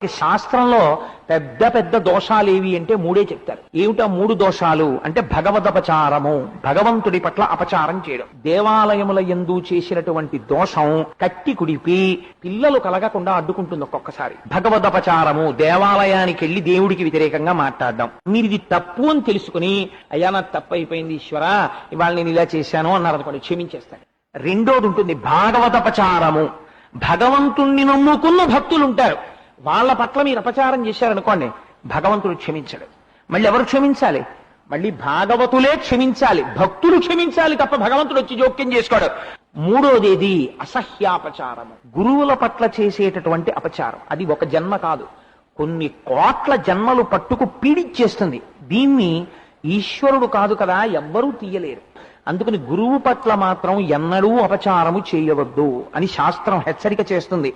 శాస్త్రంలో పెద్ద పెద్ద దోషాలు ఏవి అంటే మూడే చెప్తారు. ఏమిటా మూడు దోషాలు అంటే భగవదపచారము, భగవంతుడి పట్ల అపచారం చేయడం. దేవాలయముల యందు చేసినటువంటి దోషం కట్టి కుడిపి పిల్లలు కలగకుండా అడ్డుకుంటుంది. ఒక్కొక్కసారి భగవదపచారము, దేవాలయానికి వెళ్లి దేవుడికి వ్యతిరేకంగా మాట్లాడడం. మీరు ఇది తప్పు అని తెలుసుకుని అయ్యా నాకు తప్పు అయిపోయింది ఈశ్వరా, ఇవాళ నేను ఇలా చేశాను అన్నారు అనుకోండి, క్షమించేస్తాడు. రెండోది ఉంటుంది భాగవతపచారము. భగవంతుణ్ణి నమ్ముకున్న భక్తులు ఉంటారు, వాళ్ళ పట్ల మీరు అపచారం చేశారనుకోండి, భగవంతుడు క్షమించడు. మళ్ళీ ఎవరు క్షమించాలి? మళ్ళీ భాగవతులే క్షమించాలి, భక్తులు క్షమించాలి తప్ప భగవంతుడు వచ్చి జోక్యం చేసుకోడు. మూడోదేది అసహ్యాపచారము, గురువుల పట్ల చేసేటటువంటి అపచారం. అది ఒక జన్మ కాదు, కొన్ని కోట్ల జన్మలు పట్టుకు పీడిచ్చేస్తుంది. దీన్ని ఈశ్వరుడు కాదు కదా ఎవ్వరూ తీయలేరు. అందుకని గురువు పట్ల మాత్రం ఎన్నడూ అపచారము చేయవద్దు అని శాస్త్రం హెచ్చరిక చేస్తుంది.